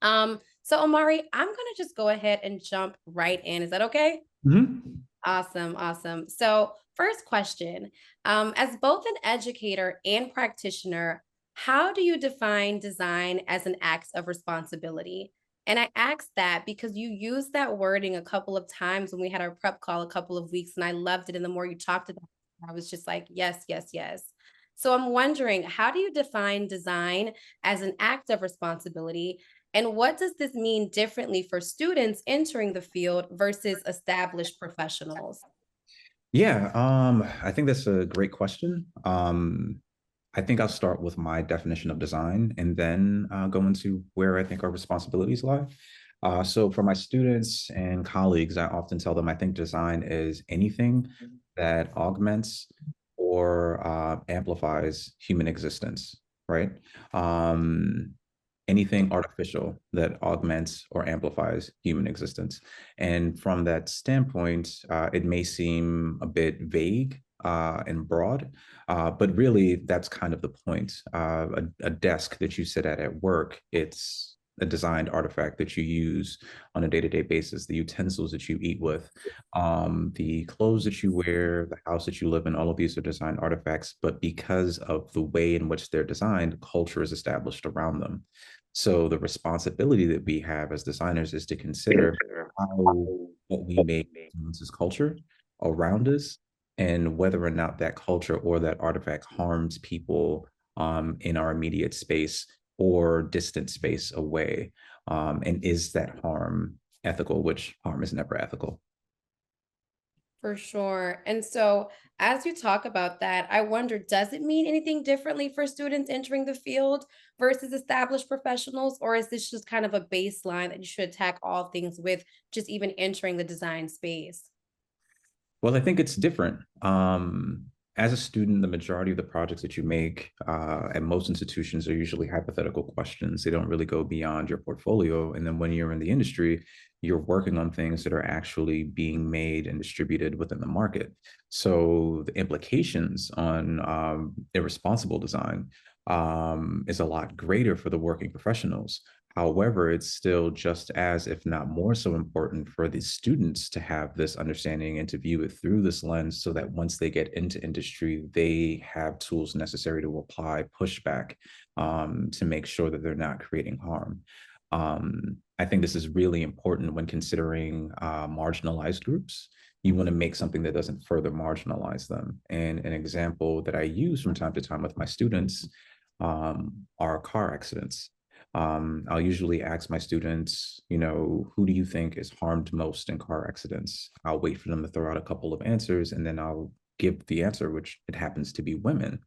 So Omari, I'm gonna just go ahead and jump right in. Is that okay? Mhm. Awesome, awesome. So, first question, as both an educator and practitioner, how do you define design as an act of responsibility? And I asked that because you used that wording a couple of times when we had our prep call a couple of weeks, and I loved it. And the more you talked about it, I was just like, yes, yes, yes. So I'm wondering, how do you define design as an act of responsibility? And what does this mean differently for students entering the field versus established professionals? Yeah, I think that's a great question. I think I'll start with my definition of design and then go into where I think our responsibilities lie. So for my students and colleagues, I often tell them I think design is anything that augments or amplifies human existence, right? Um, Anything artificial that augments or amplifies human existence. And from that standpoint, it may seem a bit vague and broad, but really that's kind of the point. A desk that you sit at work, it's a designed artifact that you use on a day-to-day basis. The utensils that you eat with, the clothes that you wear, the house that you live in, all of these are designed artifacts, but because of the way in which they're designed, culture is established around them. So the responsibility that we have as designers is to consider how what we make influences culture around us and whether or not that culture or that artifact harms people in our immediate space or distant space away. And is that harm ethical, which harm is never ethical. For sure. And so, as you talk about that, I wonder, does it mean anything differently for students entering the field versus established professionals? Or is this just kind of a baseline that you should attack all things with, just even entering the design space? Well, I think it's different. As a student, the majority of the projects that you make at most institutions are usually hypothetical questions. They don't really go beyond your portfolio. And then when you're in the industry, you're working on things that are actually being made and distributed within the market. So the implications on irresponsible design is a lot greater for the working professionals. However, it's still just as, if not more so important for the students to have this understanding and to view it through this lens so that once they get into industry, they have tools necessary to apply pushback to make sure that they're not creating harm. I think this is really important when considering marginalized groups. You want to make something that doesn't further marginalize them. And an example that I use from time to time with my students are car accidents. I'll usually ask my students, who do you think is harmed most in car accidents? I'll wait for them to throw out a couple of answers and then I'll give the answer, which it happens to be women.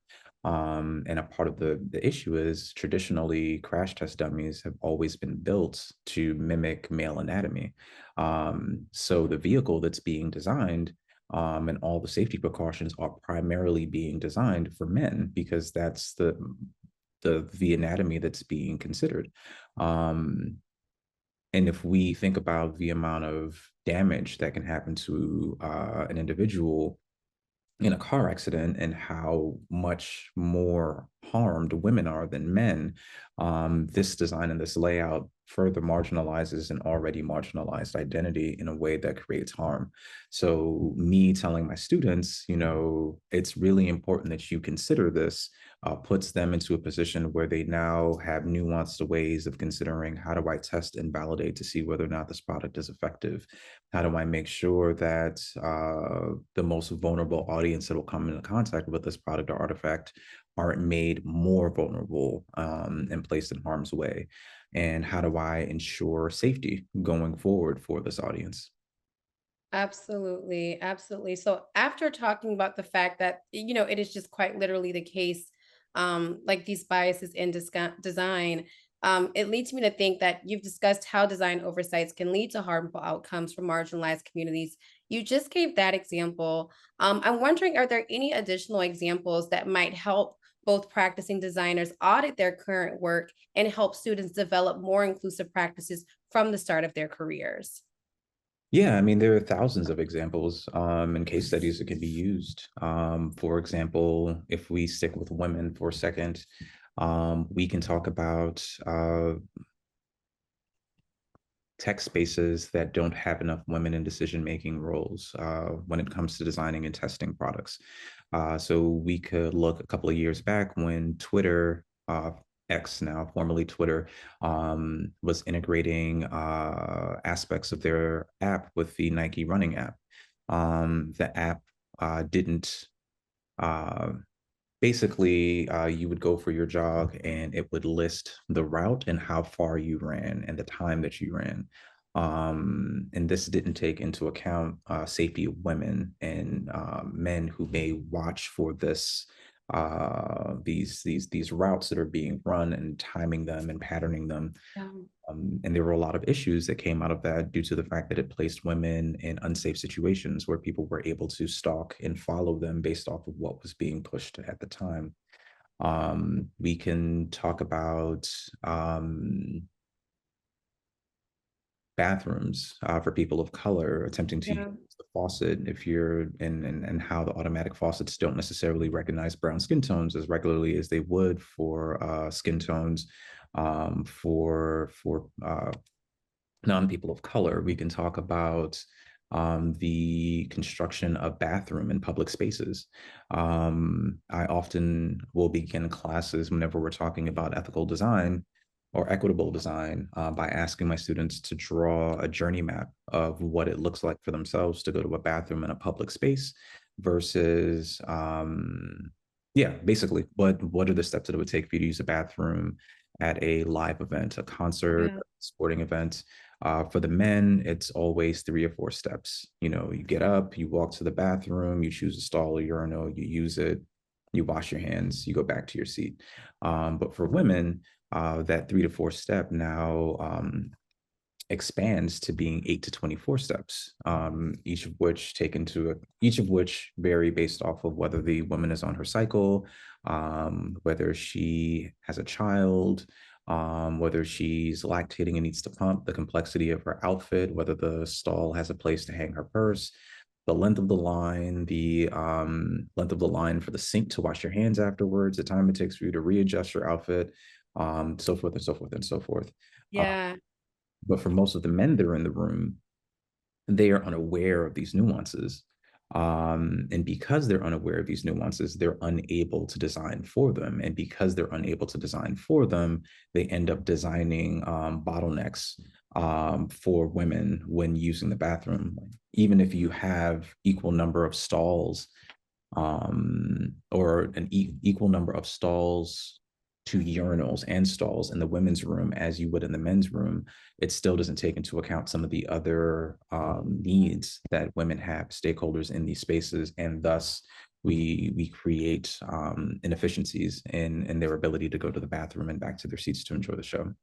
And a part of the issue is traditionally crash test dummies have always been built to mimic male anatomy. So the vehicle that's being designed and all the safety precautions are primarily being designed for men because that's the anatomy that's being considered. Um, and if we think about the amount of damage that can happen to an individual in a car accident and how much more harmed women are than men, this design and this layout further marginalizes an already marginalized identity in a way that creates harm. So, me telling my students, it's really important that you consider this, puts them into a position where they now have nuanced ways of considering how do I test and validate to see whether or not this product is effective. How do I make sure that the most vulnerable audience that will come into contact with this product or artifact aren't made more vulnerable and placed in harm's way? And how do I ensure safety going forward for this audience? Absolutely, absolutely. So after talking about the fact that, it is just quite literally the case, like these biases in design, it leads me to think that you've discussed how design oversights can lead to harmful outcomes for marginalized communities. You just gave that example. I'm wondering, are there any additional examples that might help both practicing designers audit their current work and help students develop more inclusive practices from the start of their careers? Yeah, I mean, there are thousands of examples and case studies that can be used. For example, if we stick with women for a second, we can talk about tech spaces that don't have enough women in decision-making roles when it comes to designing and testing products. So we could look a couple of years back when Twitter, X now, formerly Twitter, was integrating aspects of their app with the Nike running app. The app didn't uh, basically you would go for your jog and it would list the route and how far you ran and the time that you ran. And this didn't take into account safety of women and men who may watch for this these routes that are being run and timing them and patterning them. Yeah. And there were a lot of issues that came out of that due to the fact that it placed women in unsafe situations where people were able to stalk and follow them based off of what was being pushed at the time. We can talk about bathrooms for people of color attempting to use Yeah. the faucet if you're and how the automatic faucets don't necessarily recognize brown skin tones as regularly as they would for skin tones for non-people of color. We can talk about the construction of bathroom in public spaces. I often will begin classes whenever we're talking about ethical design or equitable design by asking my students to draw a journey map of what it looks like for themselves to go to a bathroom in a public space versus yeah, basically what are the steps that it would take for you to use a bathroom at a live event, a concert, Yeah. a sporting event. For the men, it's always 3 or 4 steps. You know, you get up, you walk to the bathroom, you choose a stall or urinal, you use it, you wash your hands, you go back to your seat. But for women, that 3 to 4 step now expands to being 8 to 24 steps, each of which vary based off of whether the woman is on her cycle, whether she has a child, whether she's lactating and needs to pump, the complexity of her outfit, whether the stall has a place to hang her purse, the length of the line, the length of the line for the sink to wash your hands afterwards, the time it takes for you to readjust your outfit, so forth and so forth and so forth. Uh, Yeah. but for most of the men that are in the room, they are unaware of these nuances. And because they're unaware of these nuances, they're unable to design for them. And because they're unable to design for them, they end up designing bottlenecks for women when using the bathroom. Even if you have equal number of stalls or an equal number of stalls to urinals and stalls in the women's room as you would in the men's room, it still doesn't take into account some of the other needs that women have, stakeholders in these spaces, and thus we create inefficiencies in their ability to go to the bathroom and back to their seats to enjoy the show.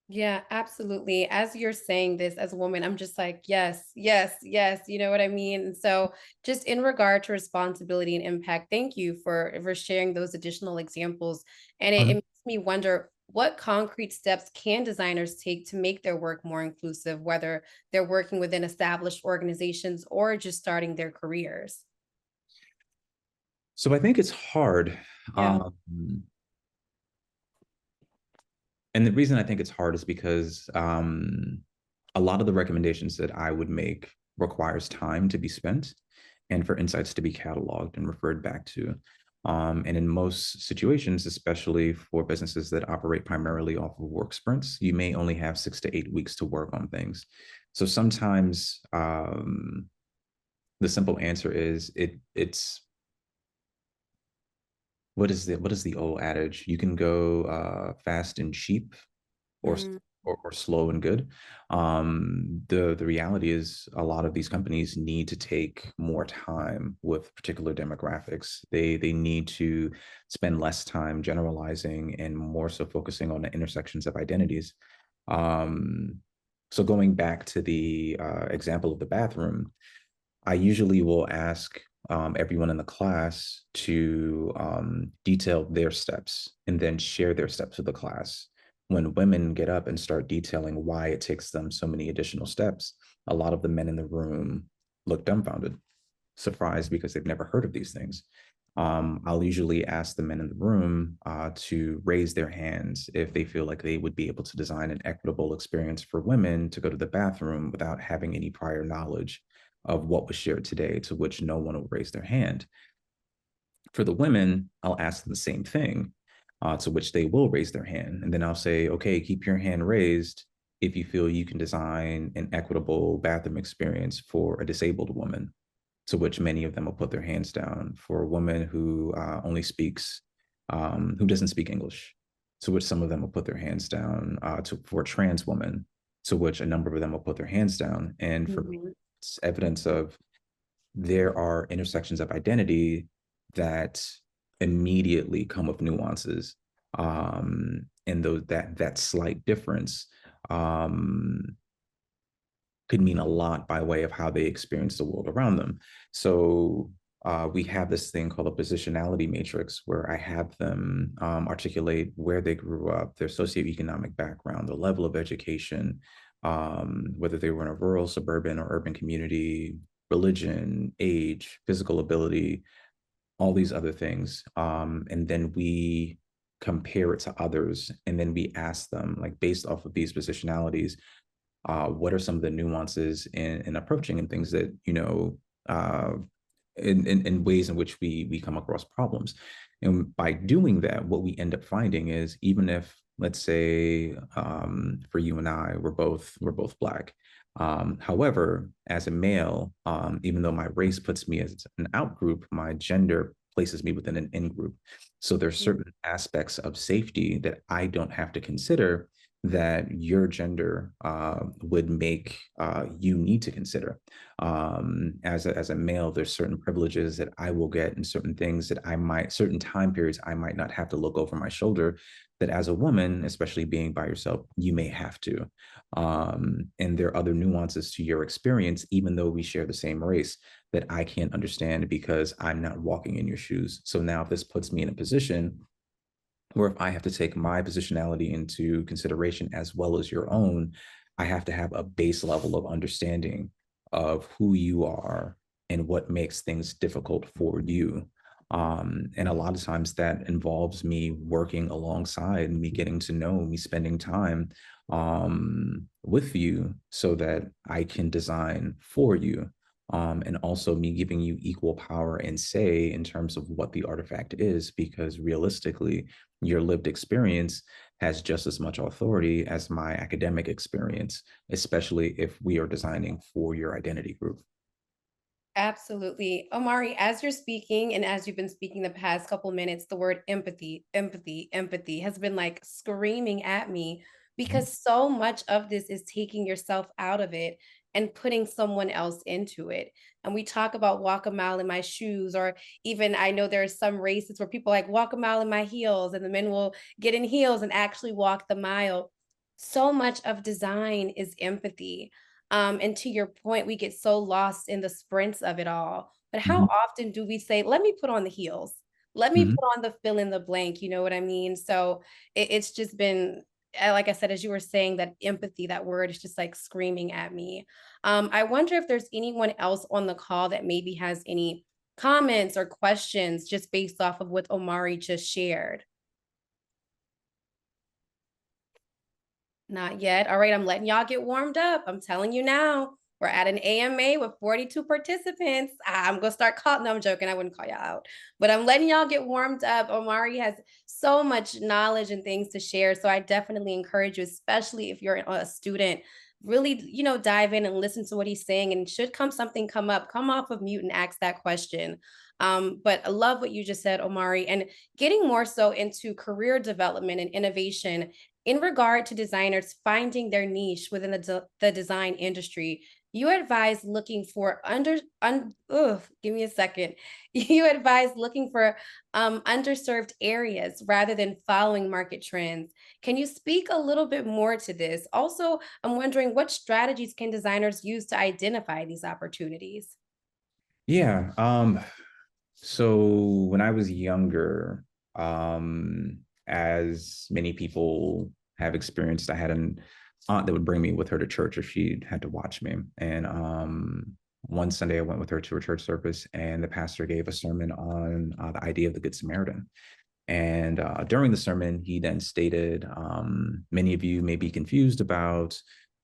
Yeah, absolutely. As you're saying this as a woman, I'm just like, yes, yes, yes. You know what I mean? And so just in regard to responsibility and impact, thank you for sharing those additional examples. And it Mhm. makes me wonder what concrete steps can designers take to make their work more inclusive, whether they're working within established organizations or just starting their careers. So I think it's hard. Yeah. And the reason I think it's hard is because a lot of the recommendations that I would make requires time to be spent and for insights to be cataloged and referred back to. And in most situations, especially for businesses that operate primarily off of work sprints, you may only have 6 to 8 weeks to work on things. So sometimes the simple answer is it's what is the old adage? You can go fast and cheap or Mm, or slow and good. The reality is a lot of these companies need to take more time with particular demographics. They need to spend less time generalizing and more so focusing on the intersections of identities. Um, so going back to the example of the bathroom, I usually will ask everyone in the class to detail their steps and then share their steps with the class. When women get up and start detailing why it takes them so many additional steps, a lot of the men in the room look dumbfounded, surprised because they've never heard of these things. I'll usually ask the men in the room to raise their hands if they feel like they would be able to design an equitable experience for women to go to the bathroom without having any prior knowledge of what was shared today, to which no one will raise their hand. For the women, I'll ask them the same thing, to which they will raise their hand. And then I'll say, okay, keep your hand raised if you feel you can design an equitable bathroom experience for a disabled woman, to which many of them will put their hands down. For a woman who who doesn't speak English, to which some of them will put their hands down. For a trans woman, to which a number of them will put their hands down. And for me, Mhm. it's evidence of there are intersections of identity that immediately come with nuances, and those that slight difference um, could mean a lot by way of how they experience the world around them. So we have this thing called a positionality matrix where I have them articulate where they grew up, their socioeconomic background, the level of education, whether they were in a rural, suburban, or urban community, religion, age, physical ability, all these other things. And then we compare it to others. And then we ask them, like, based off of these positionalities, what are some of the nuances in approaching and things that, uh, in ways in which we come across problems. And by doing that, what we end up finding is, even if, let's say, for you and I, we're both Black. However, as a male, even though my race puts me as an out group, my gender places me within an in group. So there's certain aspects of safety that I don't have to consider that your gender would make you need to consider. As a male, there's certain privileges that I will get, and certain things that certain time periods I might not have to look over my shoulder, that as a woman, especially being by yourself, you may have to. And there are other nuances to your experience, even though we share the same race, that I can't understand because I'm not walking in your shoes. So now this puts me in a position where if I have to take my positionality into consideration as well as your own, I have to have a base level of understanding of who you are and what makes things difficult for you. And a lot of times that involves me working alongside, me getting to know, me spending time with you so that I can design for you. And also me giving you equal power and say in terms of what the artifact is, because realistically, your lived experience has just as much authority as my academic experience, especially if we are designing for your identity group. Absolutely. Omari, as you're speaking and as you've been speaking the past couple minutes, the word empathy, empathy, empathy has been like screaming at me Mhm. because so much of this is taking yourself out of it and putting someone else into it. And we talk about walk a mile in my shoes, or even I know there are some races where people like walk a mile in my heels, and the men will get in heels and actually walk the mile. So much of design is empathy. And to your point, we get so lost in the sprints of it all. But how Mhm. often do we say, let me put on the heels? Let me Mhm. put on the fill in the blank. You know what I mean? So it's just been, like I said, as you were saying, that empathy, that word is just like screaming at me. I wonder if there's anyone else on the call that maybe has any comments or questions just based off of what Omari just shared. Not yet. All right, I'm letting y'all get warmed up. I'm telling you now. We're at an AMA with 42 participants. I'm gonna start calling. No, I'm joking. I wouldn't call y'all out, but I'm letting y'all get warmed up. Omari has so much knowledge and things to share, so I definitely encourage you, especially if you're a student, really, dive in and listen to what he's saying. And should something come up, come off of mute and ask that question. But I love what you just said, Omari, and getting more so into career development and innovation in regard to designers finding their niche within the design industry. You advise looking for give me a second. You advise looking for underserved areas rather than following market trends. Can you speak a little bit more to this? Also, I'm wondering what strategies can designers use to identify these opportunities? Yeah. So when I was younger, as many people have experienced, I had an aunt that would bring me with her to church, or she had to watch me. And one Sunday I went with her to a church service, and the pastor gave a sermon on the idea of the Good Samaritan. And during the sermon, he then stated, many of you may be confused about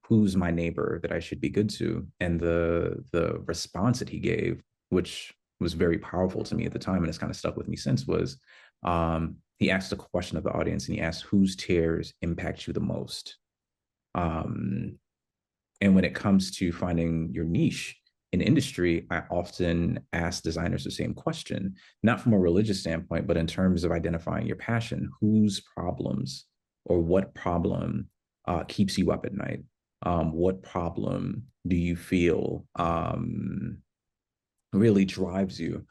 who's my neighbor that I should be good to. And the response that he gave, which was very powerful to me at the time, and it's kind of stuck with me since, was he asked a question of the audience, and he asked, whose tears impact you the most? Um, and when it comes to finding your niche in industry, I often ask designers the same question, not from a religious standpoint, but in terms of identifying your passion. Whose problems or what problem keeps you up at night? What problem do you feel really drives you?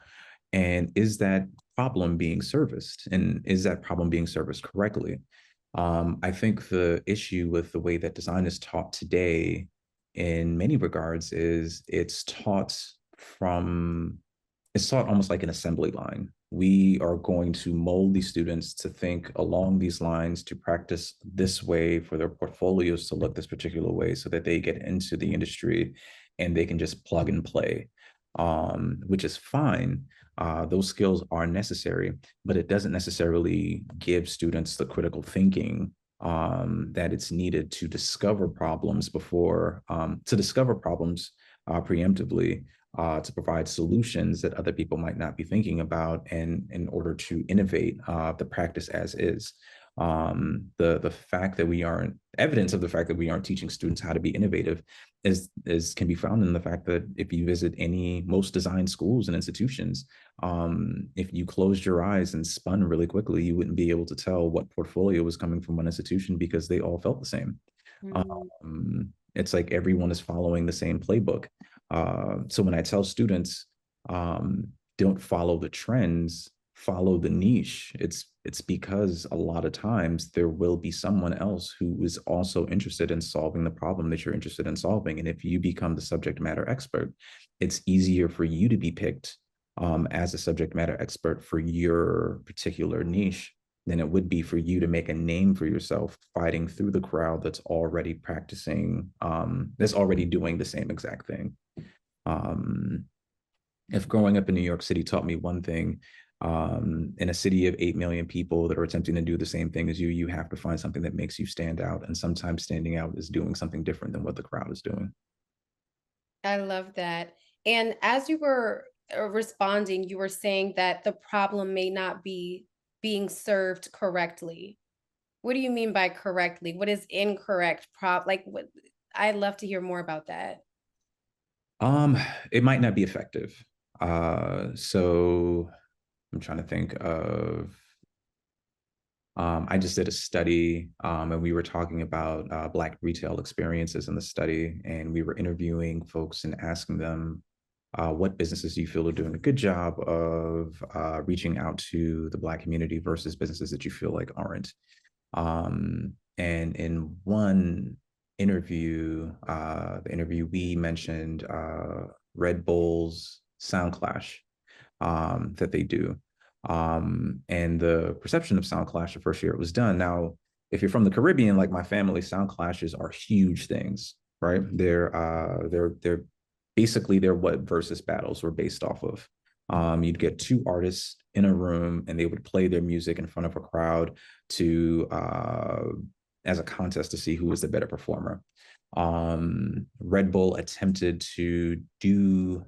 And is that problem being serviced? And is that problem being serviced correctly? I think the issue with the way that design is taught today, in many regards, is from it's taught almost like an assembly line. We are going to mold these students to think along these lines, to practice this way, for their portfolios to look this particular way, so that they get into the industry and they can just plug and play, which is fine. Those skills are necessary, but it doesn't necessarily give students the critical thinking that it's needed to discover problems preemptively, to provide solutions that other people might not be thinking about, and in order to innovate the practice as is. The fact that we aren't evidence of the fact that we aren't teaching students how to be innovative is can be found in the fact that if you visit most design schools and institutions, if you closed your eyes and spun really quickly, you wouldn't be able to tell what portfolio was coming from one institution, because they all felt the same. Mm. It's like everyone is following the same playbook. So when I tell students, don't follow the trends, follow the niche, it's because a lot of times there will be someone else who is also interested in solving the problem that you're interested in solving. And if you become the subject matter expert, it's easier for you to be picked as a subject matter expert for your particular niche than it would be for you to make a name for yourself fighting through the crowd that's already practicing, that's already doing the same exact thing. Um, if growing up in New York City taught me one thing, in a city of 8 million people that are attempting to do the same thing as you have to find something that makes you stand out. And sometimes standing out is doing something different than what the crowd is doing. I love that. And as you were responding, you were saying that the problem may not be being served correctly. What do you mean by correctly? What is incorrect? Like what? I'd love to hear more about that. Um, it might not be effective. So I'm trying to think of I just did a study, and we were talking about Black retail experiences in the study, and we were interviewing folks and asking them, what businesses do you feel are doing a good job of reaching out to the Black community versus businesses that you feel like aren't? And in one interview, the interviewee mentioned Red Bull's Sound Clash that they do. And the perception of sound clash the first year it was done. Now, if you're from the Caribbean, like my family, sound clashes are huge things, right? They're basically they're what versus battles were based off of. You'd get two artists in a room, and they would play their music in front of a crowd to as a contest to see who was the better performer. Red Bull attempted to do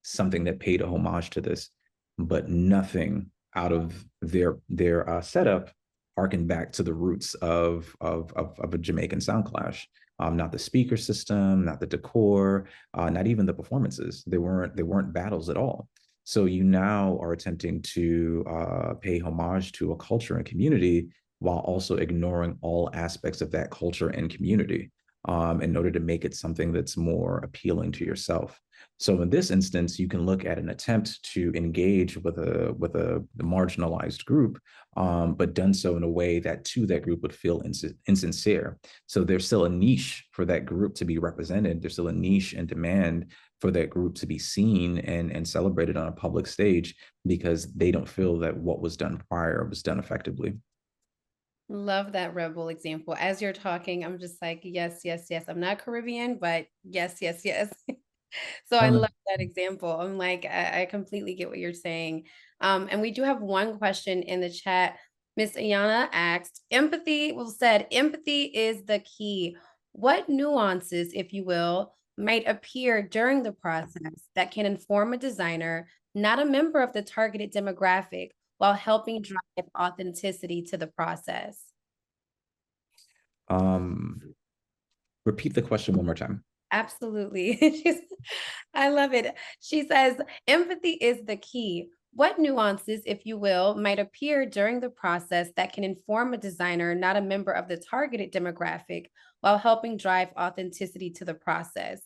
something that paid a homage to this, but nothing out of their setup harkened back to the roots of a Jamaican sound clash. Not the speaker system, not the decor, not even the performances. They weren't battles at all. So you now are attempting to pay homage to a culture and community while also ignoring all aspects of that culture and community, in order to make it something that's more appealing to yourself. So in this instance, you can look at an attempt to engage with a marginalized group, but done so in a way that to that group would feel insincere. So there's still a niche for that group to be represented. There's still a niche and demand for that group to be seen and celebrated on a public stage, because they don't feel that what was done prior was done effectively. Love that rebel example. As you're talking, I'm just like, yes, yes, yes. I'm not Caribbean, but yes, yes, yes. So I Uh, love that example. I'm like, I completely get what you're saying. And we do have one question in the chat. Miss Ayana asked, empathy is the key. What nuances, if you will, might appear during the process that can inform a designer, not a member of the targeted demographic, while helping drive authenticity to the process? um, repeat the question one more time. Absolutely. I love it. She says, empathy is the key. What nuances, if you will, might appear during the process that can inform a designer, not a member of the targeted demographic, while helping drive authenticity to the process?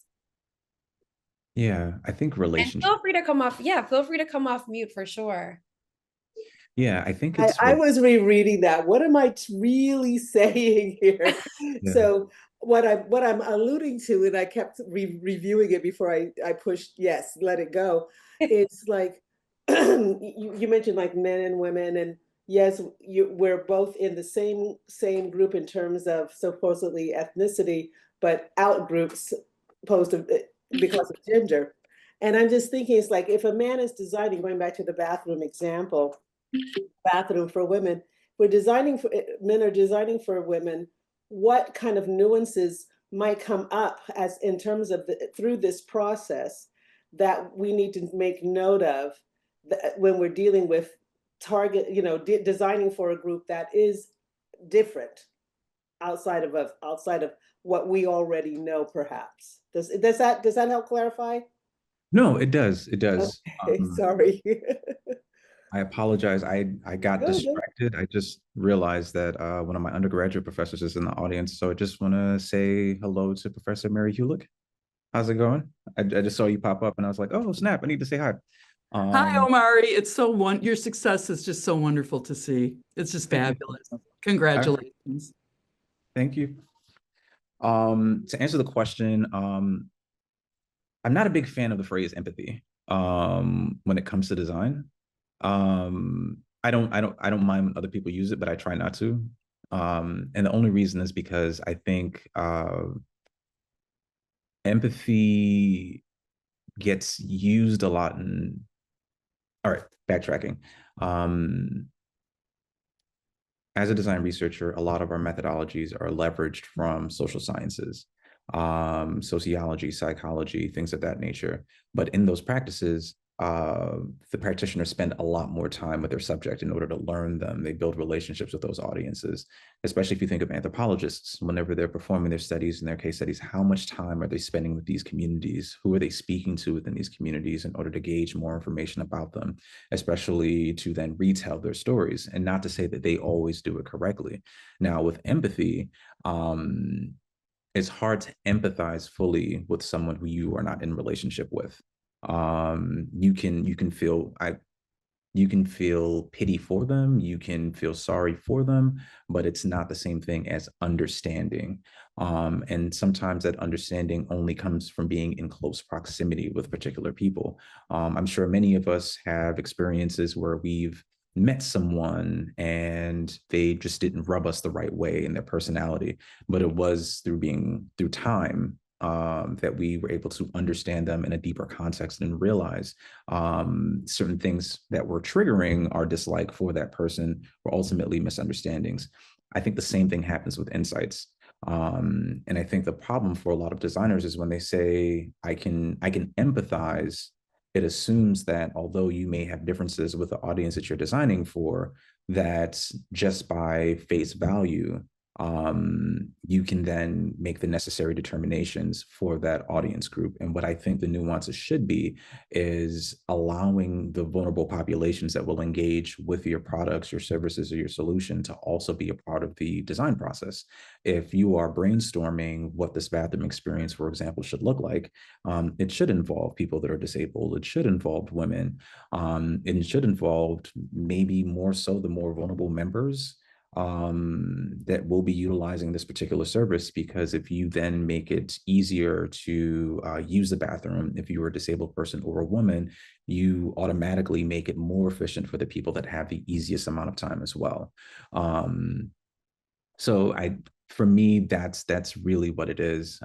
Yeah, I think And relationship. feel free to come off, yeah, feel free to come off mute for sure. Yeah, I think I, it's I was rereading that. What am I really saying here? yeah. So what I'm alluding to, and I kept reviewing it before I pushed yes, let it go. It's like you mentioned like men and women, and yes, we're both in the same group in terms of supposedly ethnicity, but out groups opposed to because of gender. And I'm just thinking, it's like if a man is designing, going back to the bathroom example, bathroom for women. We're designing for men are designing for women. What kind of nuances might come up as in terms of through this process that we need to make note of when we're dealing with target, designing for a group that is different outside of what we already know, perhaps. Does that help clarify? No, it does. It does. Okay, sorry. I apologize. I got No, no. distracted. I just realized that one of my undergraduate professors is in the audience, so I just want to say hello to Professor Mary Hulick. How's it going? I just saw you pop up, and I was like, oh snap! I need to say hi. Hi, Um, Omari. It's your success is just so wonderful to see. It's just thank you. fabulous. I, Congratulations. thank you. To answer the question, I'm not a big fan of the phrase empathy when it comes to design. I don't mind when other people use it, but I try not to. And the only reason is because I think empathy gets used a lot in, all right, backtracking. Um, as a design researcher, a lot of our methodologies are leveraged from social sciences, sociology, psychology, things of that nature. But in those practices, the practitioners spend a lot more time with their subject in order to learn them. They build relationships with those audiences, especially if you think of anthropologists, whenever they're performing their studies and their case studies, how much time are they spending with these communities? Who are they speaking to within these communities in order to gauge more information about them, especially to then retell their stories? And not to say that they always do it correctly. Now, with empathy, it's hard to empathize fully with someone who you are not in relationship with. You can feel you can feel pity for them, you can feel sorry for them, but it's not the same thing as understanding. And sometimes that understanding only comes from being in close proximity with particular people. I'm sure many of us have experiences where we've met someone and they just didn't rub us the right way in their personality, but it was through time that we were able to understand them in a deeper context and realize certain things that were triggering our dislike for that person were ultimately misunderstandings. I think the same thing happens with insights. And I think the problem for a lot of designers is when they say, I can empathize, it assumes that although you may have differences with the audience that you're designing for, that just by face value, you can then make the necessary determinations for that audience group. And what I think the nuances should be is allowing the vulnerable populations that will engage with your products, your services, or your solution to also be a part of the design process. If you are brainstorming what this bathroom experience, for example, should look like, it should involve people that are disabled. It should involve women. And it should involve maybe more so the more vulnerable members that will be utilizing this particular service, because if you then make it easier to use the bathroom, if you're a disabled person or a woman, you automatically make it more efficient for the people that have the easiest amount of time as well. So for me, that's really what it is.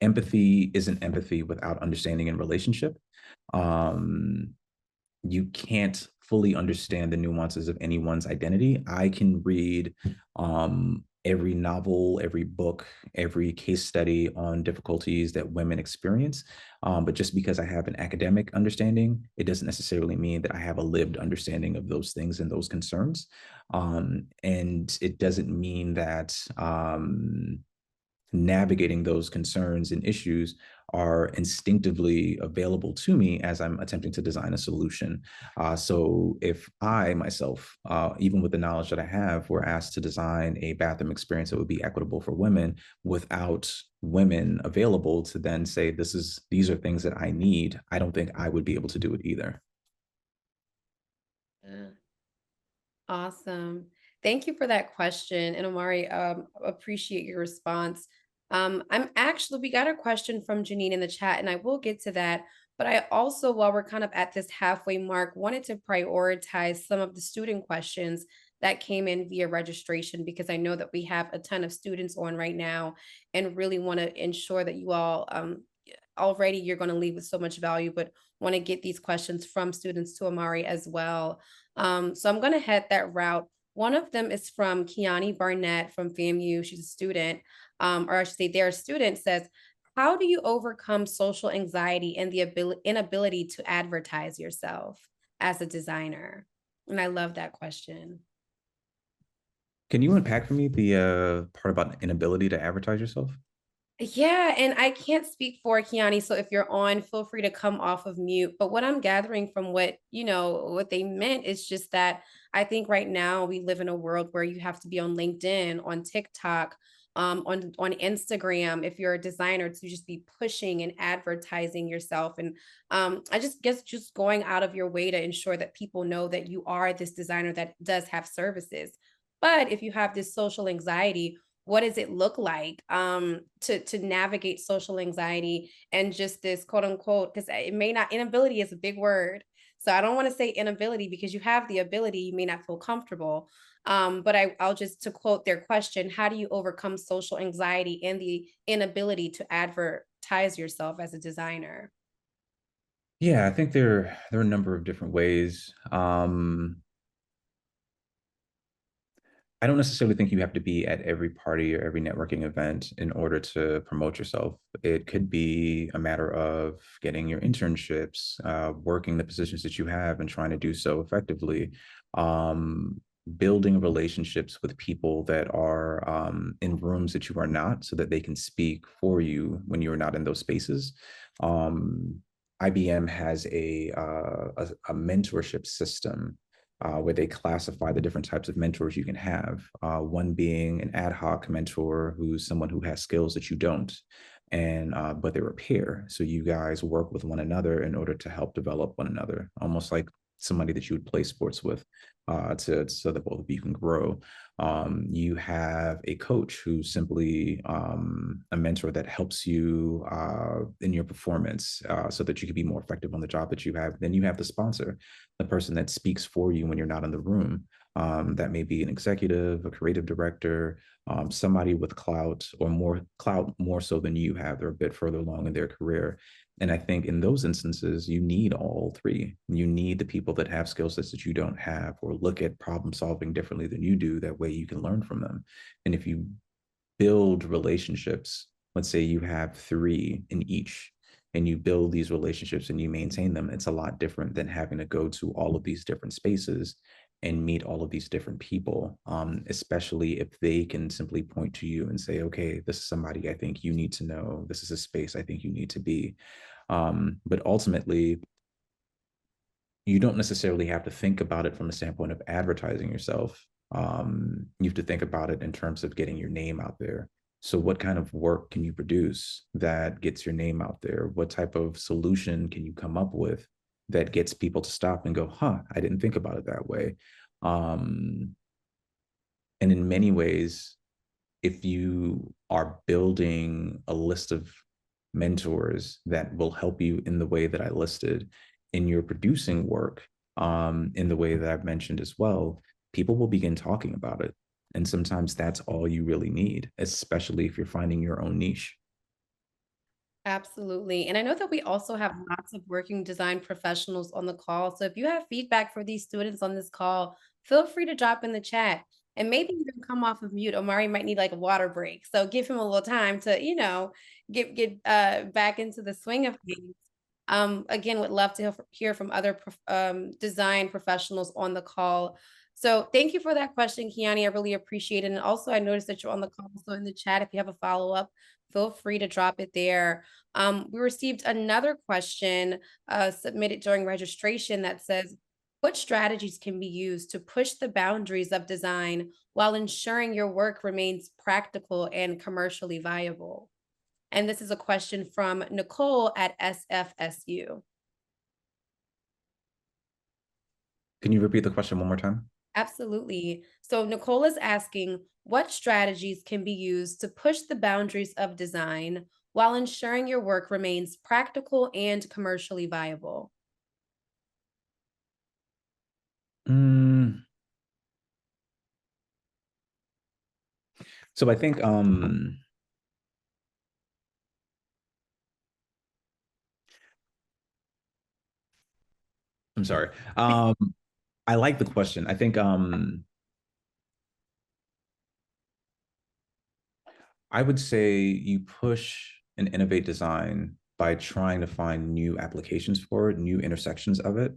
empathy isn't empathy without understanding in relationship. Um, you can't fully understand the nuances of anyone's identity. I can read every novel, every book, every case study on difficulties that women experience. But just because I have an academic understanding, it doesn't necessarily mean that I have a lived understanding of those things and those concerns. And it doesn't mean that navigating those concerns and issues are instinctively available to me as I'm attempting to design a solution. So if I myself, even with the knowledge that I have, were asked to design a bathroom experience that would be equitable for women without women available to then say, these are things that I need, I don't think I would be able to do it either. Yeah. Awesome. Thank you for that question. And Omari, appreciate your response. We got a question from Janine in the chat, and I will get to that. But I also, while we're kind of at this halfway mark, wanted to prioritize some of the student questions that came in via registration, because I know that we have a ton of students on right now and really want to ensure that you all, already you're going to leave with so much value, but want to get these questions from students to Omari as well. So I'm going to head that route. One of them is from Kiani Barnett from FAMU. She's a student, or I should say, their student says, "How do you overcome social anxiety and the inability to advertise yourself as a designer?" And I love that question. Can you unpack for me the part about inability to advertise yourself? Yeah, and I can't speak for Kiani, so if you're on, feel free to come off of mute. But what I'm gathering from what they meant is just that I think right now we live in a world where you have to be on LinkedIn, on TikTok, on Instagram, if you're a designer, to just be pushing and advertising yourself. And I just guess just going out of your way to ensure that people know that you are this designer that does have services. But if you have this social anxiety, what does it look like to navigate social anxiety and just this quote unquote, because it may not, inability is a big word, so I don't want to say inability, because you have the ability, you may not feel comfortable. But I'll just, to quote their question, how do you overcome social anxiety and the inability to advertise yourself as a designer? Yeah, I think there are a number of different ways. I don't necessarily think you have to be at every party or every networking event in order to promote yourself. It could be a matter of getting your internships, working the positions that you have and trying to do so effectively, um, building relationships with people that are in rooms that you are not, so that they can speak for you when you're not in those spaces. Um, IBM has a mentorship system where they classify the different types of mentors you can have. One being an ad hoc mentor, who's someone who has skills that you don't, and but they're a pair. So you guys work with one another in order to help develop one another, almost like somebody that you would play sports with, so that both of you can grow. You have a coach who's simply a mentor that helps you in your performance, so that you can be more effective on the job that you have. Then you have the sponsor, the person that speaks for you when you're not in the room. That may be an executive, a creative director, somebody with clout, or more clout more so than you have. They're a bit further along in their career. And I think in those instances, you need all three. You need the people that have skill sets that you don't have, or look at problem solving differently than you do. That way you can learn from them. And if you build relationships, let's say you have three in each, and you build these relationships and you maintain them, it's a lot different than having to go to all of these different spaces and meet all of these different people, especially if they can simply point to you and say, okay, this is somebody I think you need to know. This is a space I think you need to be. But ultimately, you don't necessarily have to think about it from the standpoint of advertising yourself. You have to think about it in terms of getting your name out there. So what kind of work can you produce that gets your name out there? What type of solution can you come up with that gets people to stop and go, huh, I didn't think about it that way. Um, and in many ways, if you are building a list of mentors that will help you in the way that I listed, in your producing work, in the way that I've mentioned as well, people will begin talking about it. And sometimes that's all you really need, especially if you're finding your own niche. Absolutely. And I know that we also have lots of working design professionals on the call. So if you have feedback for these students on this call, feel free to drop in the chat and maybe even come off of mute. Omari might need like a water break. So give him a little time to, get back into the swing of things. Again, would love to hear from other design professionals on the call. So thank you for that question, Kiani. I really appreciate it. And also I noticed that you're on the call. So in the chat, if you have a follow-up, feel free to drop it there. We received another question submitted during registration that says, what strategies can be used to push the boundaries of design while ensuring your work remains practical and commercially viable? And this is a question from Nicole at SFSU. Can you repeat the question one more time? Absolutely. So Nicole is asking, what strategies can be used to push the boundaries of design while ensuring your work remains practical and commercially viable? Mm, so I think I'm sorry. I like the question. I think I would say you push and innovate design by trying to find new applications for it, new intersections of it.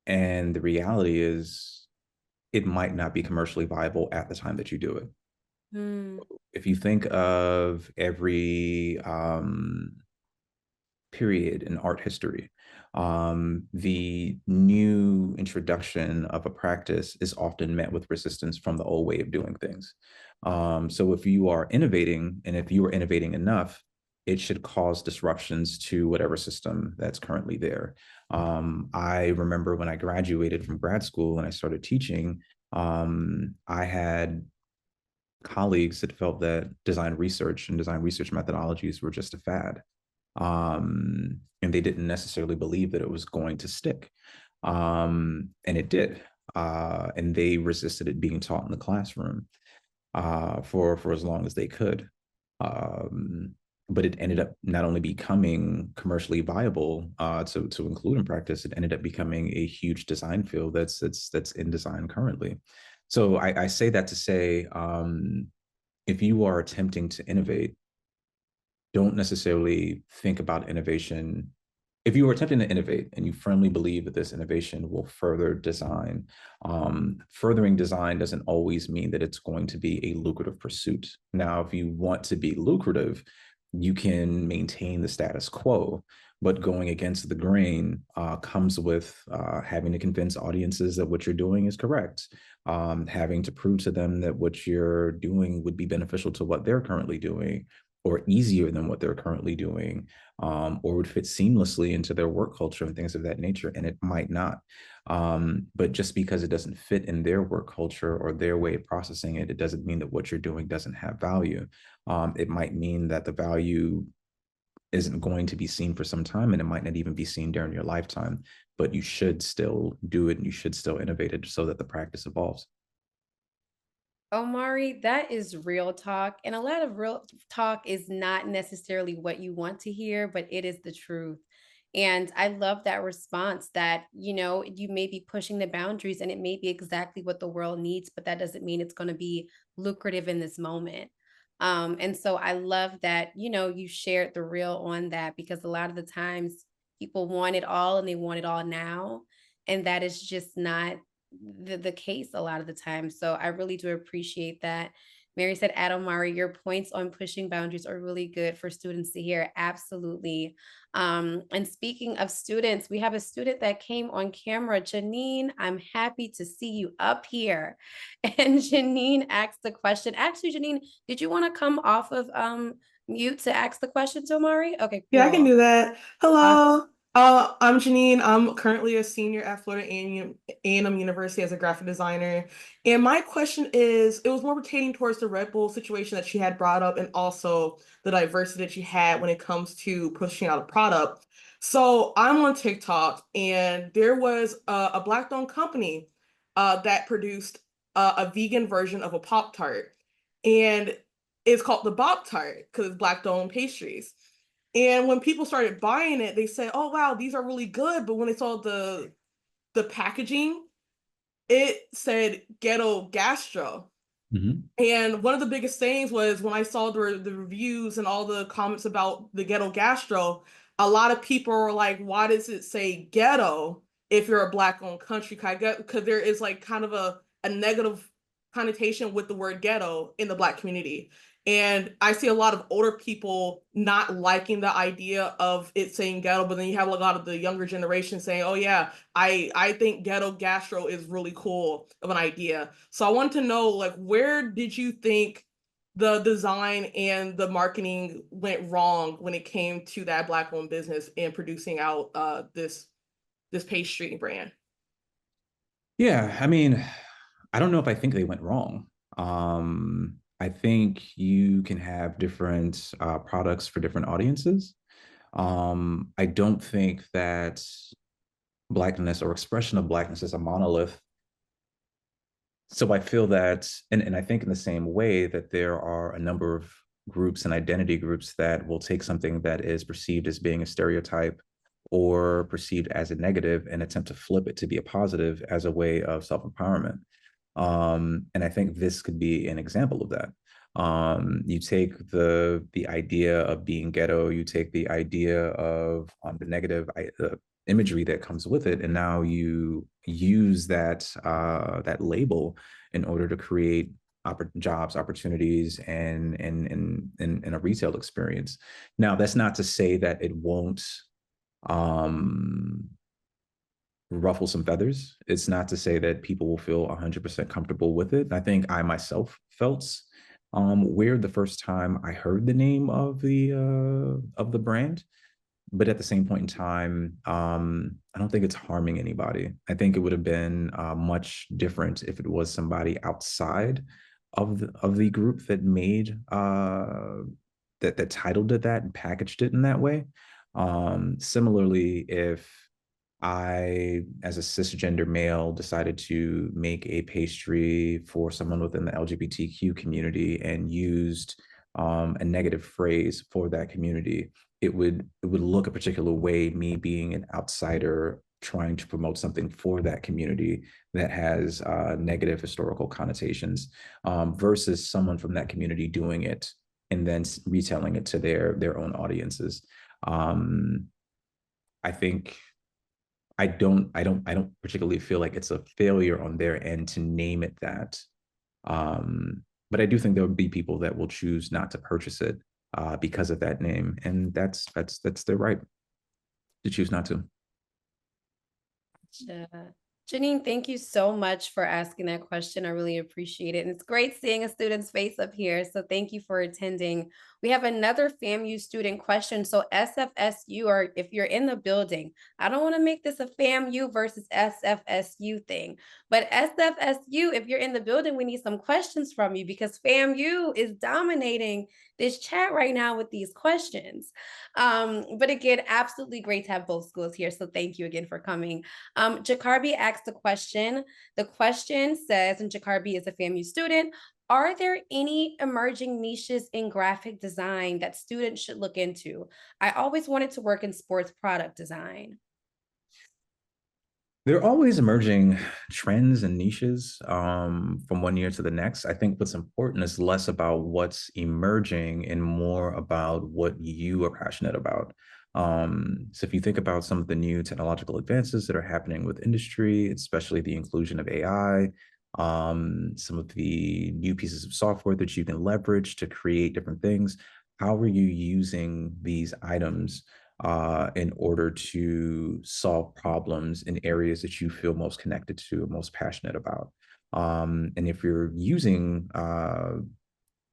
And the reality is, it might not be commercially viable at the time that you do it. Hmm. If you think of every period in art history, the new introduction of a practice is often met with resistance from the old way of doing things. So if you are innovating, and if you are innovating enough, it should cause disruptions to whatever system that's currently there. I remember when I graduated from grad school and I started teaching, I had colleagues that felt that design research and design research methodologies were just a fad. And they didn't necessarily believe that it was going to stick. And it did. And they resisted it being taught in the classroom for as long as they could. Um, but it ended up not only becoming commercially viable to include in practice, it ended up becoming a huge design field that's in design currently. So I say that to say, if you are attempting to innovate, don't necessarily think about innovation. If you are attempting to innovate and you firmly believe that this innovation will further design, furthering design doesn't always mean that it's going to be a lucrative pursuit. Now, if you want to be lucrative, you can maintain the status quo, but going against the grain comes with having to convince audiences that what you're doing is correct, having to prove to them that what you're doing would be beneficial to what they're currently doing, or easier than what they're currently doing, or would fit seamlessly into their work culture and things of that nature. And it might not. But just because it doesn't fit in their work culture or their way of processing it, it doesn't mean that what you're doing doesn't have value. It might mean that the value isn't going to be seen for some time, and it might not even be seen during your lifetime, but you should still do it and you should still innovate it so that the practice evolves. Omari, that is real talk. And a lot of real talk is not necessarily what you want to hear, but it is the truth. And I love that response that, you may be pushing the boundaries and it may be exactly what the world needs, but that doesn't mean it's going to be lucrative in this moment. And so I love that, you shared the real on that, because a lot of the times people want it all and they want it all now. And that is just not the case a lot of the time. So I really do appreciate that. Mary said, Adam Mari, your points on pushing boundaries are really good for students to hear. Absolutely. And speaking of students, we have a student that came on camera. Janine, I'm happy to see you up here. And Janine asked the question. Actually, Janine, did you want to come off of mute to ask the question to Omari? Okay, Yeah, I can cool. do that. Awesome. Hello. I'm Janine. I'm currently a senior at Florida A&M University as a graphic designer. And my question is, it was more pertaining towards the Red Bull situation that she had brought up, and also the diversity that she had when it comes to pushing out a product. So I'm on TikTok, and there was a Black-owned company that produced a vegan version of a Pop-Tart. And it's called the Bob Tart because it's Black-owned pastries. And when people started buying it, they said, "Oh wow, these are really good." But when they saw the packaging, it said ghetto gastro. Mhm. And one of the biggest things was when I saw the reviews and all the comments about the ghetto gastro, a lot of people were like, why does it say ghetto if you're a black owned country? Because there is like kind of a negative connotation with the word ghetto in the black community. And I see a lot of older people not liking the idea of it saying ghetto, but then you have a lot of the younger generation saying, oh yeah, I think ghetto gastro is really cool of an idea. So I want to know, like, where did you think the design and the marketing went wrong when it came to that black owned business and producing out this pastry brand? Yeah, I mean, I don't know if I think they went wrong. I think you can have different products for different audiences. I don't think that Blackness or expression of Blackness is a monolith. So I feel that, and I think in the same way that there are a number of groups and identity groups that will take something that is perceived as being a stereotype or perceived as a negative and attempt to flip it to be a positive as a way of self-empowerment. And I think this could be an example of that. You take the idea of being ghetto, you take the idea of the negative imagery that comes with it, and now you use that label in order to create jobs, opportunities, and a retail experience. Now, that's not to say that it won't um, ruffle some feathers. It's not to say that people will feel 100% comfortable with it. I think I myself felt weird the first time I heard the name of the brand, but at the same point in time, I don't think it's harming anybody. I think it would have been much different if it was somebody outside of the group that made that titled it that and packaged it in that way. Similarly, if I, as a cisgender male, decided to make a pastry for someone within the LGBTQ community and used a negative phrase for that community, it would look a particular way, me being an outsider trying to promote something for that community that has negative historical connotations, versus someone from that community doing it and then retelling it to their own audiences. um, I think I don't particularly feel like it's a failure on their end to name it that. But I do think there will be people that will choose not to purchase it because of that name, and that's their right to choose not to. Yeah. Janine, thank you so much for asking that question. I really appreciate it. And it's great seeing a student's face up here. So thank you for attending. We have another FAMU student question. So SFSU, or if you're in the building, I don't want to make this a FAMU versus SFSU thing, but SFSU, if you're in the building, we need some questions from you because FAMU is dominating this chat right now with these questions. But again, absolutely great to have both schools here. So thank you again for coming. Jacarby asked a question. The question says, and Jacarby is a FAMU student, are there any emerging niches in graphic design that students should look into? I always wanted to work in sports product design. There are always emerging trends and niches from one year to the next. I think what's important is less about what's emerging and more about what you are passionate about. So if you think about some of the new technological advances that are happening with industry, especially the inclusion of AI, some of the new pieces of software that you can leverage to create different things, how are you using these items in order to solve problems in areas that you feel most connected to, most passionate about? And if you're using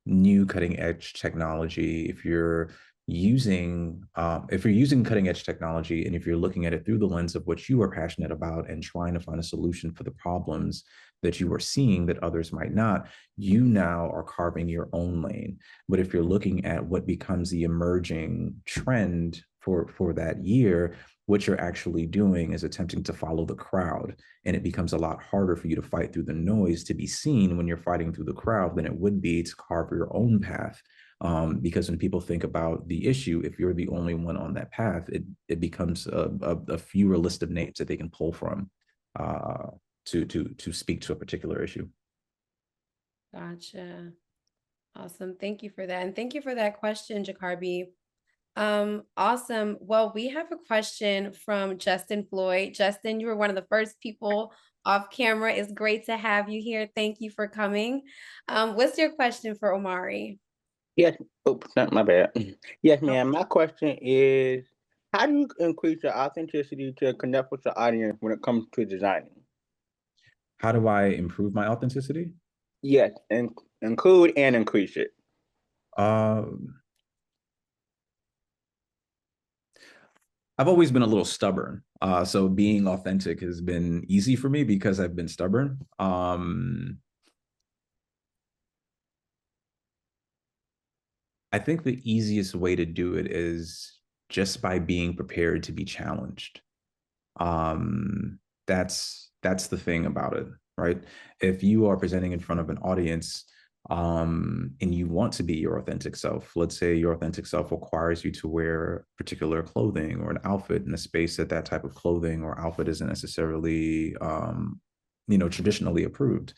new cutting edge technology, if you're using cutting edge technology and if you're looking at it through the lens of what you are passionate about and trying to find a solution for the problems that you are seeing that others might not, you now are carving your own lane. But if you're looking at what becomes the emerging trend for that year, what you're actually doing is attempting to follow the crowd. And it becomes a lot harder for you to fight through the noise to be seen when you're fighting through the crowd than it would be to carve your own path. Because when people think about the issue, if you're the only one on that path, it becomes a fewer list of names that they can pull from to speak to a particular issue. Gotcha. Awesome. Thank you for that. And thank you for that question, Jacarby. Awesome. Well, we have a question from Justin Floyd. Justin, you were one of the first people off camera. It's great to have you here. Thank you for coming. What's your question for Omari? Yes. Oops, not my bad. Yes, ma'am. My question is, how do you increase your authenticity to connect with the audience when it comes to designing? How do I improve my authenticity? Yes, and include and increase it. I've always been a little stubborn. So being authentic has been easy for me because I've been stubborn. I think the easiest way to do it is just by being prepared to be challenged. That's the thing about it, right? If you are presenting in front of an audience, and you want to be your authentic self, let's say your authentic self requires you to wear particular clothing or an outfit in a space that type of clothing or outfit isn't necessarily, traditionally approved.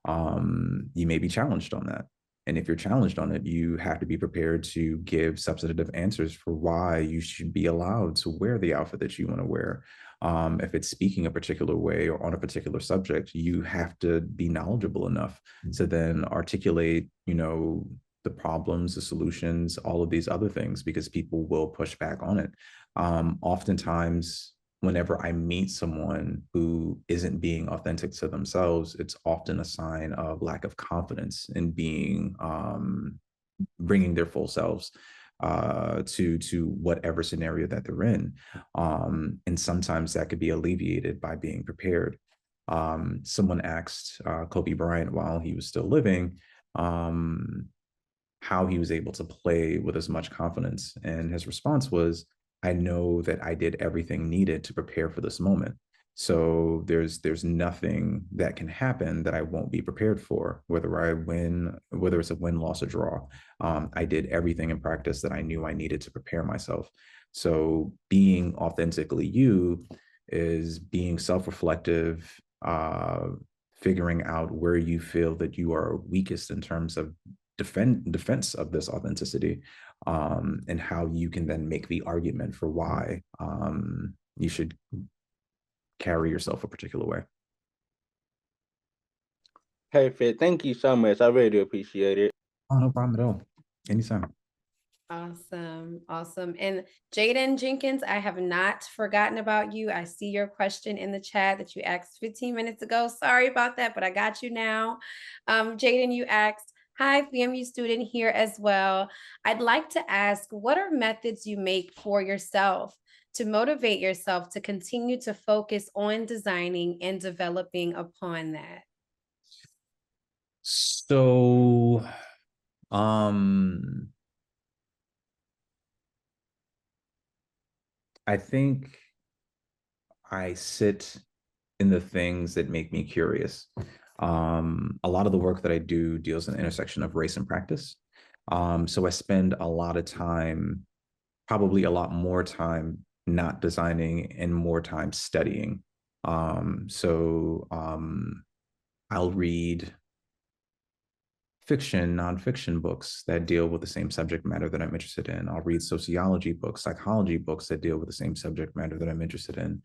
You may be challenged on that. And if you're challenged on it, you have to be prepared to give substantive answers for why you should be allowed to wear the outfit that you want to wear. If it's speaking a particular way or on a particular subject, you have to be knowledgeable enough to then articulate, the problems, the solutions, all of these other things, because people will push back on it. Oftentimes, whenever I meet someone who isn't being authentic to themselves, it's often a sign of lack of confidence in being, bringing their full selves to whatever scenario that they're in. And sometimes that could be alleviated by being prepared. Someone asked Kobe Bryant while he was still living, how he was able to play with as much confidence. And his response was, I know that I did everything needed to prepare for this moment. So there's nothing that can happen that I won't be prepared for, whether I win, whether it's a win, loss, or draw. I did everything in practice that I knew I needed to prepare myself. So being authentically you is being self-reflective, figuring out where you feel that you are weakest in terms of defense of this authenticity, and how you can then make the argument for why you should carry yourself a particular way. Perfect. Thank you so much. I really do appreciate it. Oh, no problem at all. Anytime. Awesome. Awesome. And Jaden Jenkins, I have not forgotten about you. I see your question in the chat that you asked 15 minutes ago. Sorry about that, but I got you now. Jaden, you asked, hi, FAMU student here as well. I'd like to ask, what are methods you make for yourself to motivate yourself to continue to focus on designing and developing upon that? So, I think I sit in the things that make me curious. A lot of the work that I do deals in the intersection of race and practice. So I spend a lot of time, probably a lot more time, not designing and more time studying. I'll read fiction, nonfiction books that deal with the same subject matter that I'm interested in. I'll read sociology books, psychology books that deal with the same subject matter that I'm interested in.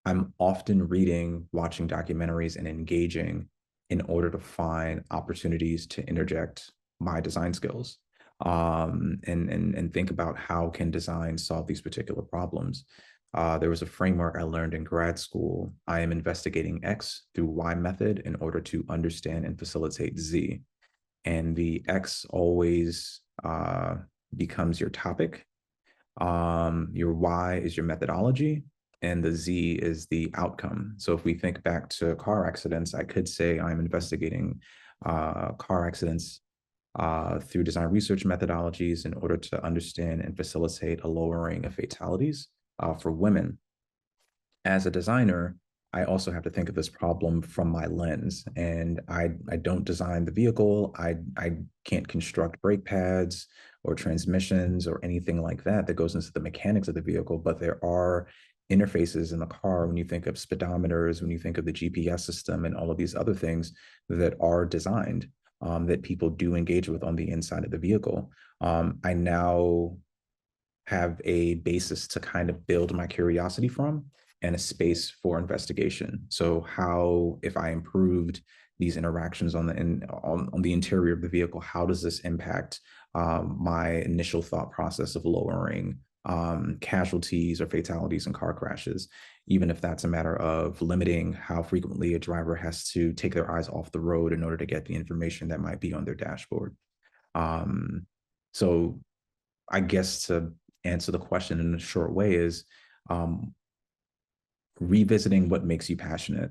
I'm often reading, watching documentaries, and engaging in order to find opportunities to interject my design skills, and think about how can design solve these particular problems. There was a framework I learned in grad school. I am investigating X through Y method in order to understand and facilitate Z. And the X always becomes your topic. Your Y is your methodology, and the Z is the outcome. So if we think back to car accidents, I could say I'm investigating car accidents through design research methodologies in order to understand and facilitate a lowering of fatalities for women. As a designer, I also have to think of this problem from my lens. And I don't design the vehicle. I can't construct brake pads or transmissions or anything like that that goes into the mechanics of the vehicle. But there are interfaces in the car when you think of speedometers, when you think of the GPS system and all of these other things that are designed that people do engage with on the inside of the vehicle. I now have a basis to kind of build my curiosity from and a space for investigation. So how, if I improved these interactions on the interior of the vehicle, how does this impact my initial thought process of lowering casualties or fatalities in car crashes, even if that's a matter of limiting how frequently a driver has to take their eyes off the road in order to get the information that might be on their dashboard. So I guess to answer the question in a short way is revisiting what makes you passionate,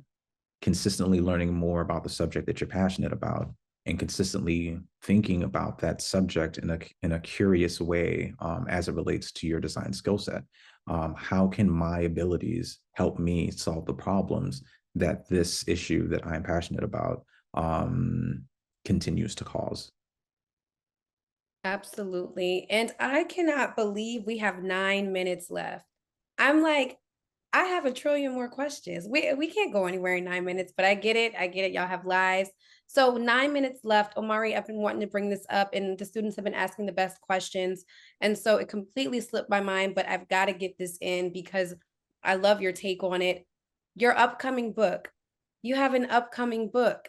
consistently learning more about the subject that you're passionate about, and consistently thinking about that subject in a curious way as it relates to your design skill set. How can my abilities help me solve the problems that this issue that I'm passionate about continues to cause? Absolutely. And I cannot believe we have 9 minutes left. I'm like, I have a trillion more questions. We can't go anywhere in 9 minutes, but I get it. I get it. Y'all have lives. So 9 minutes left. Omari, I've been wanting to bring this up, and the students have been asking the best questions. And so it completely slipped my mind, but I've got to get this in because I love your take on it. Your upcoming book. You have an upcoming book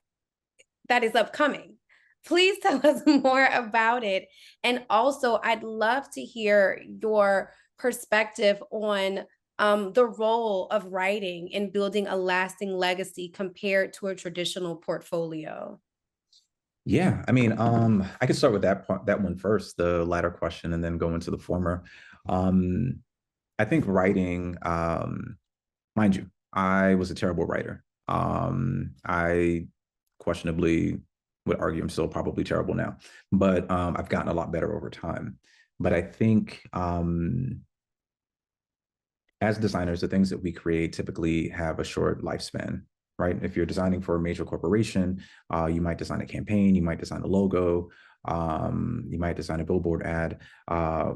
that is upcoming. Please tell us more about it. And also, I'd love to hear your perspective on the role of writing in building a lasting legacy compared to a traditional portfolio. Yeah, I mean, I could start with that one first, the latter question, and then go into the former. Um, I think writing, mind you, I was a terrible writer. I questionably would argue I'm still probably terrible now, but I've gotten a lot better over time. But I think as designers, the things that we create typically have a short lifespan, right? If you're designing for a major corporation, you might design a campaign, you might design a logo, you might design a billboard ad,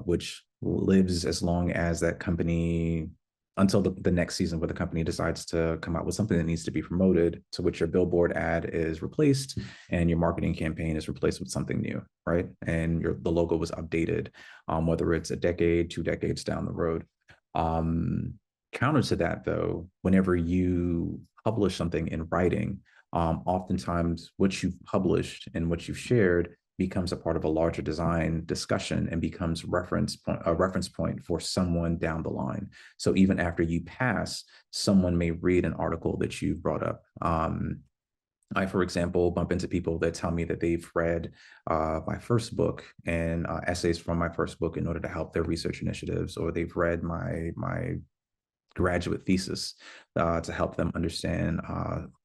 which lives as long as that company, until the next season where the company decides to come out with something that needs to be promoted, to which your billboard ad is replaced and your marketing campaign is replaced with something new, right? And the logo was updated, whether it's a decade, 2 decades down the road. Um, Counter to that, though, whenever you publish something in writing, oftentimes what you've published and what you've shared becomes a part of a larger design discussion and becomes a reference point for someone down the line. So even after you pass, someone may read an article that you brought up. I, for example, bump into people that tell me that they've read my first book and essays from my first book in order to help their research initiatives, or they've read my graduate thesis to help them understand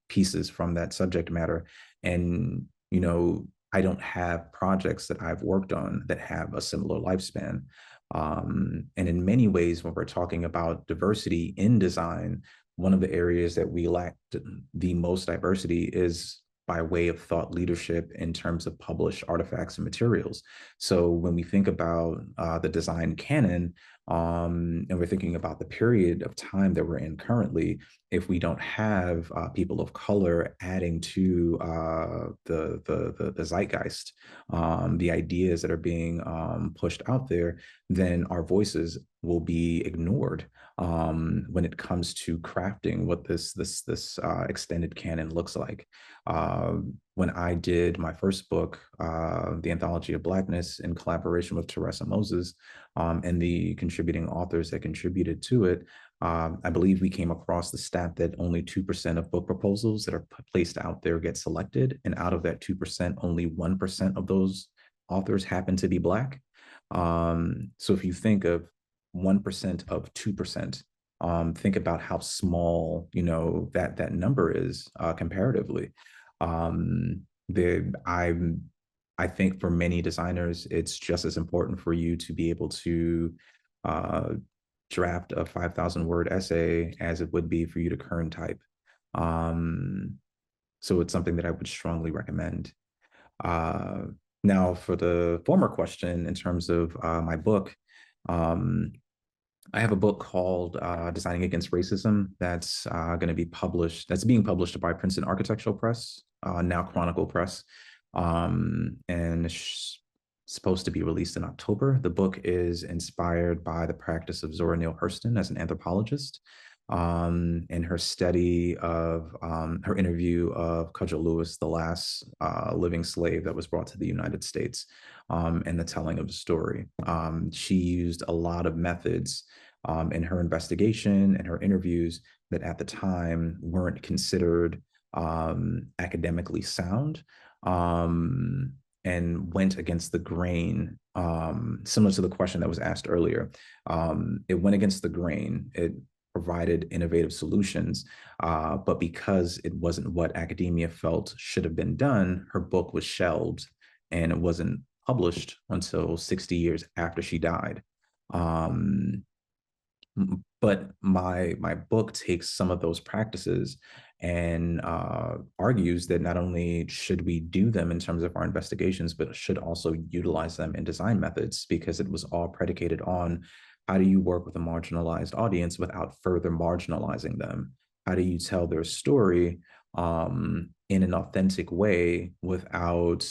pieces from that subject matter. And, I don't have projects that I've worked on that have a similar lifespan. And in many ways, when we're talking about diversity in design, one of the areas that we lack the most diversity is by way of thought leadership in terms of published artifacts and materials. So when we think about the design canon, and we're thinking about the period of time that we're in currently, if we don't have people of color adding to the zeitgeist, the ideas that are being pushed out there, then our voices will be ignored when it comes to crafting what this extended canon looks like. When I did my first book, The Anthology of Blackness, in collaboration with Teresa Moses and the contributing authors that contributed to it, I believe we came across the stat that only 2% of book proposals that are placed out there get selected. And out of that 2%, only 1% of those authors happen to be Black. So if you think of 1% of 2%, think about how small, that number is comparatively. I think for many designers, it's just as important for you to be able to draft a 5,000 word essay as it would be for you to kern type. So it's something that I would strongly recommend. Uh, Now, for the former question, in terms of my book, um, I have a book called Designing Against Racism that's going to be published, that's being published by Princeton Architectural Press, now Chronicle Press, and it's supposed to be released in October. The book is inspired by the practice of Zora Neale Hurston as an anthropologist, and her study of her interview of Cudgel Lewis, the last living slave that was brought to the United States, and the telling of the story. She used a lot of methods in her investigation and her interviews that at the time weren't considered academically sound, and went against the grain, similar to the question that was asked earlier. It went against the grain. It provided innovative solutions, but because it wasn't what academia felt should have been done, her book was shelved and it wasn't published until 60 years after she died. But my book takes some of those practices and argues that not only should we do them in terms of our investigations, but should also utilize them in design methods, because it was all predicated on how do you work with a marginalized audience without further marginalizing them? How do you tell their story in an authentic way without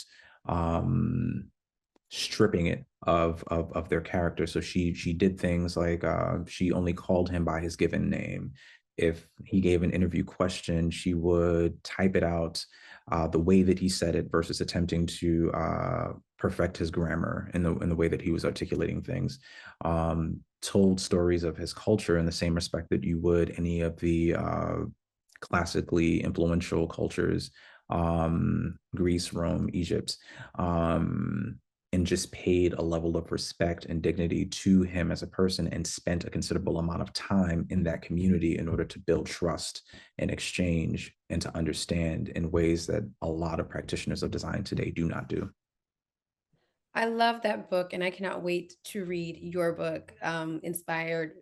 stripping it of their character? So she did things like she only called him by his given name. If he gave an interview question, she would type it out the way that he said it versus attempting to perfect his grammar in the way that he was articulating things. Told stories of his culture in the same respect that you would any of the classically influential cultures, Greece, Rome, Egypt, and just paid a level of respect and dignity to him as a person, and spent a considerable amount of time in that community in order to build trust and exchange and to understand in ways that a lot of practitioners of design today do not do. I love that book, and I cannot wait to read your book, inspired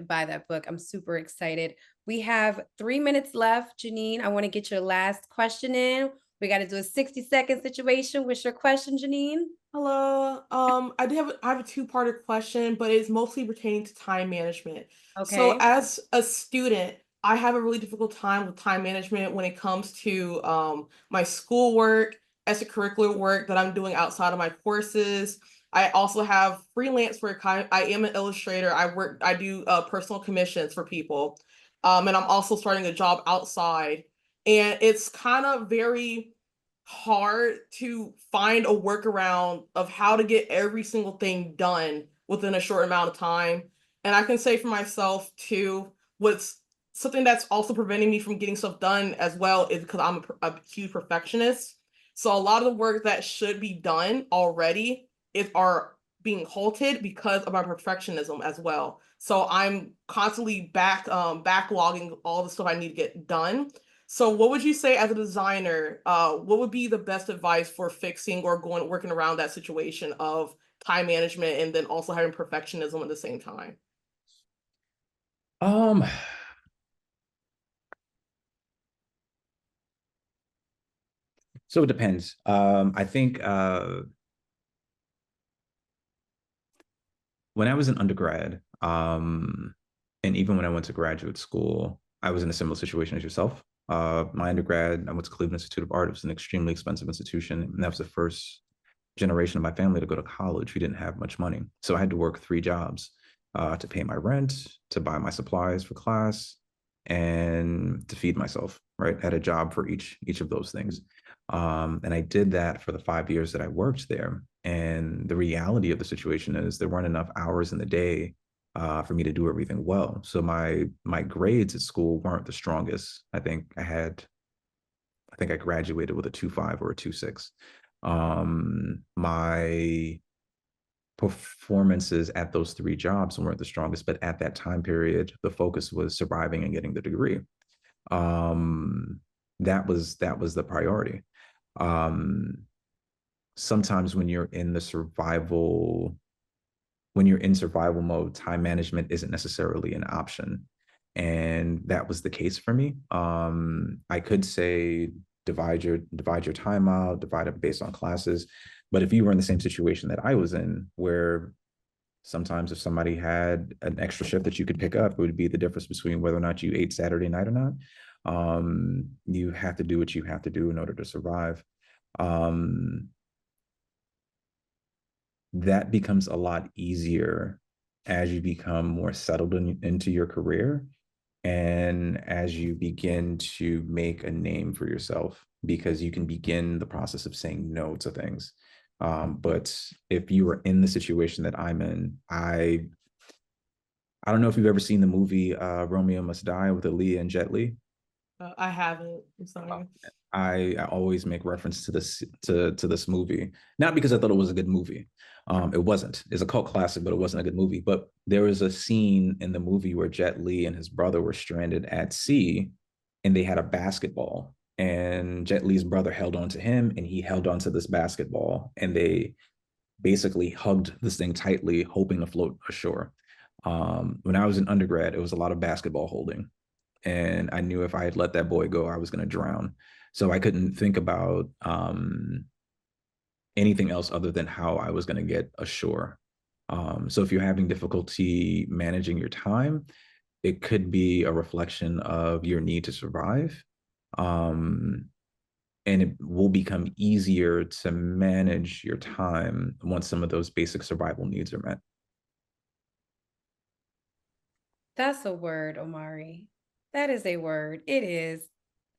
by that book. I'm super excited. We have 3 minutes left. Janine, I want to get your last question in. We got to do a 60-second situation. What's your question, Janine? Hello. I have a two-parter question, but it's mostly pertaining to time management. So Okay. as a student, I have a really difficult time with time management when it comes to my schoolwork, extracurricular work that I'm doing outside of my courses. I also have freelance work. I am an illustrator. I do personal commissions for people. And I'm also starting a job outside. And it's kind of very hard to find a workaround of how to get every single thing done within a short amount of time. And I can say for myself too, what's something that's also preventing me from getting stuff done as well is because I'm a huge perfectionist. So a lot of the work that should be done already are being halted because of my perfectionism as well. So I'm constantly backlogging all the stuff I need to get done. So what would you say as a designer, what would be the best advice for fixing or working around that situation of time management and then also having perfectionism at the same time? Um, so it depends. I think when I was an undergrad, and even when I went to graduate school, I was in a similar situation as yourself. My undergrad, I went to Cleveland Institute of Art. It was an extremely expensive institution, and that was the first generation of my family to go to college. We didn't have much money, so I had to work 3 jobs to pay my rent, to buy my supplies for class, and to feed myself. Right, I had a job for each of those things, and I did that for the 5 years that I worked there. And the reality of the situation is there weren't enough hours in the day for me to do everything well. So my grades at school weren't the strongest. I think I graduated with a 2.5 or a 2.6. My performances at those 3 jobs weren't the strongest, but at that time period, the focus was surviving and getting the degree. Um, that was the priority. Um, Sometimes when you're in survival mode, time management isn't necessarily an option. And that was the case for me. I could say divide your time out, divide it based on classes. But if you were in the same situation that I was in, where sometimes if somebody had an extra shift that you could pick up, it would be the difference between whether or not you ate Saturday night or not. You have to do what you have to do in order to survive. That becomes a lot easier as you become more settled into your career and as you begin to make a name for yourself, because you can begin the process of saying no to things. But if you are in the situation that I'm in, I don't know if you've ever seen the movie Romeo Must Die with Aaliyah and Jet Li. I haven't. I'm sorry. I always make reference to this movie, not because I thought it was a good movie. It wasn't. It's a cult classic, but it wasn't a good movie. But there was a scene in the movie where Jet Li and his brother were stranded at sea, and they had a basketball. And Jet Li's brother held on to him, and he held on to this basketball, and they basically hugged this thing tightly, hoping to float ashore. When I was in undergrad, it was a lot of basketball holding. And I knew if I had let that boy go, I was going to drown. So I couldn't think about anything else other than how I was going to get ashore. So if you're having difficulty managing your time, it could be a reflection of your need to survive. And it will become easier to manage your time once some of those basic survival needs are met. That's a word, Omari. That is a word. It is.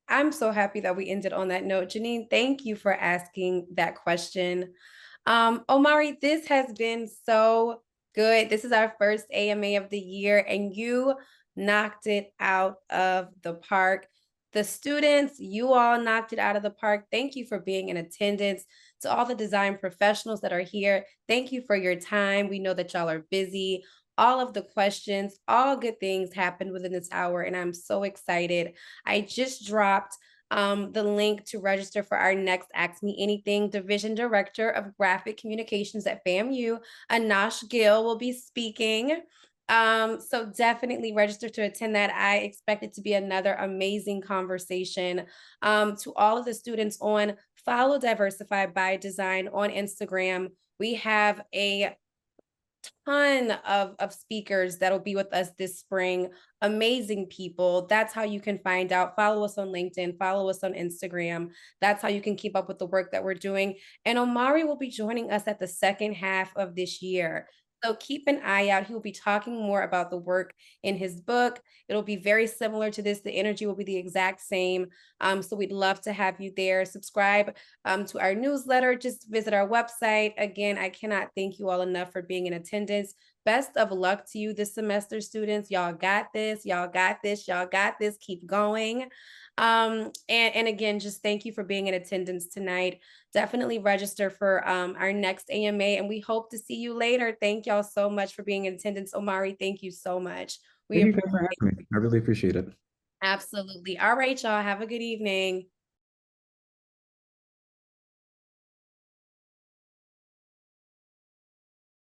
I'm so happy that we ended on that note. Janine, thank you for asking that question. Omari, this has been so good. This is our first AMA of the year, and you knocked it out of the park. The students, you all knocked it out of the park. Thank you for being in attendance. To all the design professionals that are here, thank you for your time. We know that y'all are busy. All of the questions, all good things happened within this hour, and I'm so excited. I just dropped the link to register for our next Ask Me Anything. Division Director of Graphic Communications at FAMU, Anash Gill, will be speaking. So definitely register to attend that. I expect it to be another amazing conversation. To all of the students on Follow Diversify by Design on Instagram, we have a ton of speakers that'll be with us this spring. Amazing people. That's how you can find out. Follow us on LinkedIn, follow us on Instagram. That's how you can keep up with the work that we're doing. And Omari will be joining us at the second half of this year. So keep an eye out. He will be talking more about the work in his book. It'll be very similar to this. The energy will be the exact same. So we'd love to have you there. Subscribe to our newsletter. Just visit our website. Again, I cannot thank you all enough for being in attendance. Best of luck to you this semester, students. Y'all got this. Y'all got this. Y'all got this. Keep going. And again, just thank you for being in attendance tonight. Definitely register for our next AMA, and we hope to see you later. Thank y'all so much for being in attendance. Omari, thank you so much. We Thank you guys appreciate for having me. I really appreciate it. Absolutely. All right, y'all. Have a good evening.